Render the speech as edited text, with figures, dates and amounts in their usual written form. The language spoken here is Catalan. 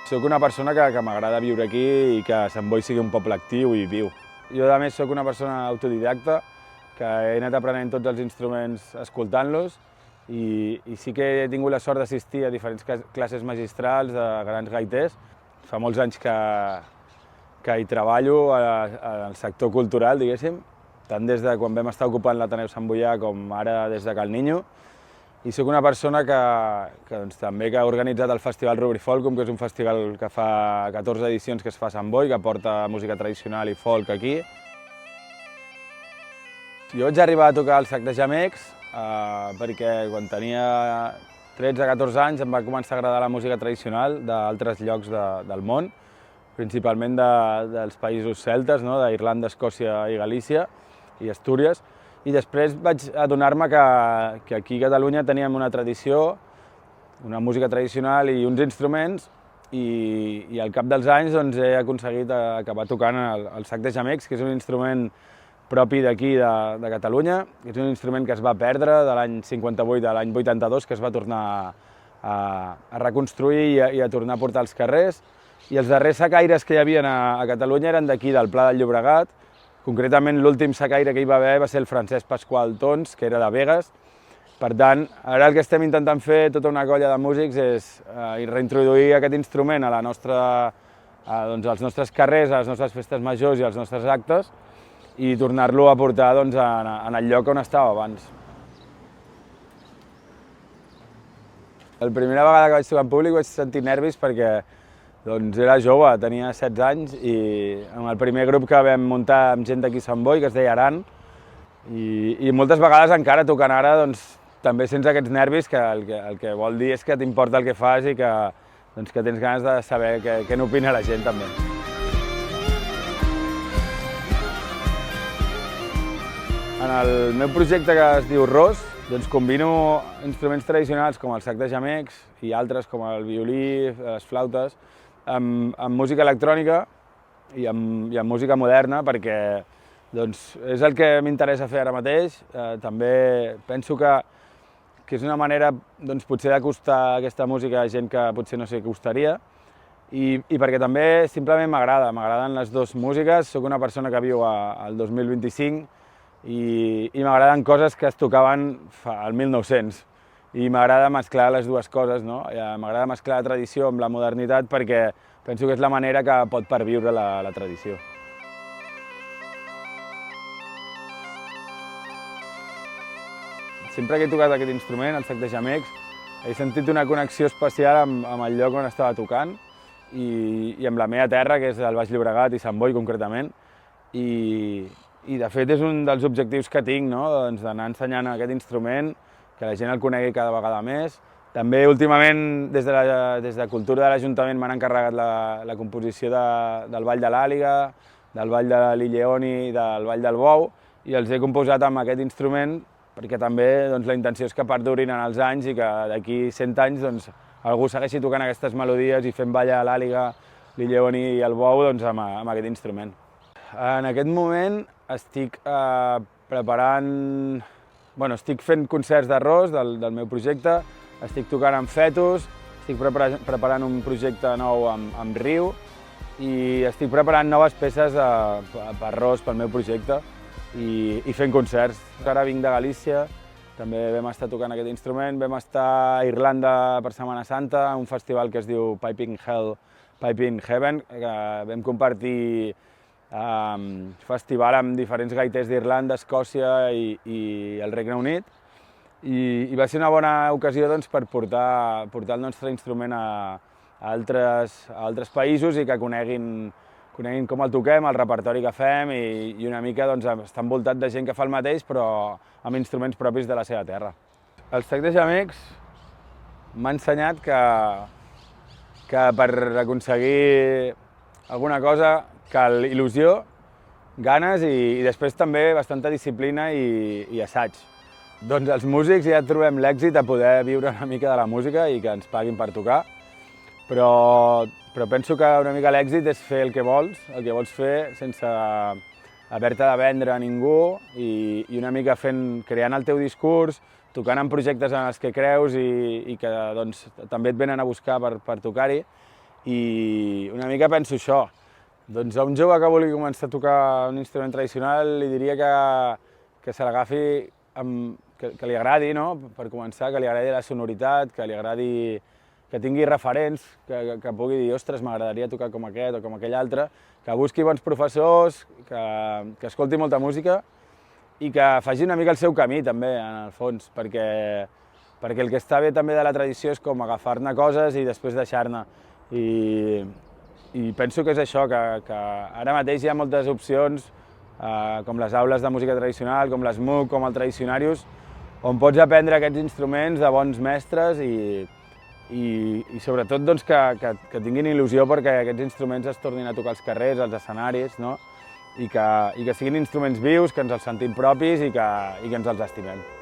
Soc una persona que m'agrada viure aquí i que Sant Boi sigui un poble actiu i viu. Jo, a més, soc una persona autodidacta, que he anat aprenent tots els instruments escoltant-los i sí que he tingut la sort d'assistir a diferents classes magistrals de grans gaiters. Fa molts anys que hi treballo al sector cultural, diguéssim, tant des de quan vam estar ocupant l'Ateneu Sant Boià com ara des de Cal Niño. I soc una persona que també ha organitzat el Festival Rubrifolcum, que és un festival que fa 14 edicions que es fa a Sant Boi, que porta música tradicional i folk aquí. Jo vaig arribar a tocar el sac de gemecs perquè quan tenia 13-14 anys em va començar a agradar la música tradicional d'altres llocs del món, principalment dels països celtes, no? D'Irlanda, Escòcia i Galícia i Astúries. I després vaig adonar-me que aquí a Catalunya teníem una tradició, una música tradicional i uns instruments, i al cap dels anys he aconseguit acabar tocant el sac de gemecs, que és un instrument propi d'aquí, de Catalunya. És un instrument que es va perdre de l'any 58 a l'any 82, que es va tornar a reconstruir i a tornar a portar als carrers. I els darrers sacaires que hi havia a Catalunya eren d'aquí, del Pla del Llobregat. Concretament, l'últim sacaire que hi va haver va ser el Francesc Pasqual Tons, que era de Begues. Per tant, ara el que estem intentant fer, tota una colla de músics, és reintroduir aquest instrument als nostres carrers, a les nostres festes majors i als nostres actes, i tornar-lo a portar en el lloc on estava abans. La primera vegada que vaig tocar en públic vaig sentir nervis perquè era jove, tenia 16 anys, i en el primer grup que vam muntar amb gent d'aquí a Sant Boi, que es deia Aran, i moltes vegades encara tocant ara també sents aquests nervis, que el que vol dir és que t'importa el que fas i que tens ganes de saber què n'opina la gent també. En el meu projecte, que es diu Ros, combino instruments tradicionals com el sac de gemecs i altres com el violí, les flautes, amb música electrònica i amb música moderna, perquè és el que m'interessa fer ara mateix. També penso que és una manera potser d'acostar aquesta música a gent que potser no s'hi acostaria, i perquè també simplement m'agraden les dues músiques. Soc una persona que viu al 2025 i m'agraden coses que es tocaven al 1900. I m'agrada mesclar les dues coses, no? M'agrada mesclar la tradició amb la modernitat perquè penso que és la manera que pot perviure la tradició. Sempre que he tocat aquest instrument, el sac de gemecs, he sentit una connexió especial amb el lloc on estava tocant i amb la meva terra, que és el Baix Llobregat i Sant Boi concretament. I de fet és un dels objectius que tinc, d'anar ensenyant aquest instrument, que la gent el conegui cada vegada més. També últimament des de Cultura de l'Ajuntament m'han encarregat la composició del Ball de l'Àliga, del Ball de l'Illeoni i del Ball del Bou, i els he composat amb aquest instrument perquè també la intenció és que perdurin en els anys i que d'aquí 100 anys algú segueixi tocant aquestes melodies i fent ballar l'Àliga, l'Illeoni i el Bou amb aquest instrument. En aquest moment estic estic fent concerts d'arròs del meu projecte, estic tocant amb Fetus, estic preparant un projecte nou amb Riu i estic preparant noves peces per arròs pel meu projecte i fent concerts. Ara vinc de Galícia, també vam estar tocant aquest instrument, vam estar a Irlanda per Setmana Santa, a un festival que es diu Piping Hell, Piping Heaven, que vam compartir festival amb diferents gaiters d'Irlanda, Escòcia i el Regne Unit, i va ser una bona ocasió per portar el nostre instrument a altres països i que coneguin com el toquem, el repertori que fem i una mica estar envoltat de gent que fa el mateix però amb instruments propis de la seva terra. El sac de gemecs m'ha ensenyat que per aconseguir alguna cosa cal il·lusió, ganes i després també bastanta disciplina i assaig. Els músics ja trobem l'èxit a poder viure una mica de la música i que ens paguin per tocar, però penso que una mica l'èxit és fer el que vols fer sense haver-te de vendre a ningú i una mica creant el teu discurs, tocant en projectes en els que creus i que també et venen a buscar per tocar-hi. I una mica penso això. Doncs a un jove que vulgui començar a tocar un instrument tradicional li diria que se l'agafi, que li agradi, no? Per començar, que li agradi la sonoritat, que li agradi, que tingui referents, que pugui dir, ostres, m'agradaria tocar com aquest o com aquell altre, que busqui bons professors, que escolti molta música i que faci una mica el seu camí també, en el fons, perquè el que està bé també de la tradició és com agafar-ne coses i després deixar-ne. I penso que és això, que ara mateix hi ha moltes opcions, com les aules de música tradicional, com les MOOC, com el Tradicionarius, on pots aprendre aquests instruments de bons mestres i sobretot doncs, que tinguin il·lusió perquè aquests instruments es tornin a tocar als carrers, als escenaris, no? I que siguin instruments vius, que ens els sentim propis i que ens els estimem.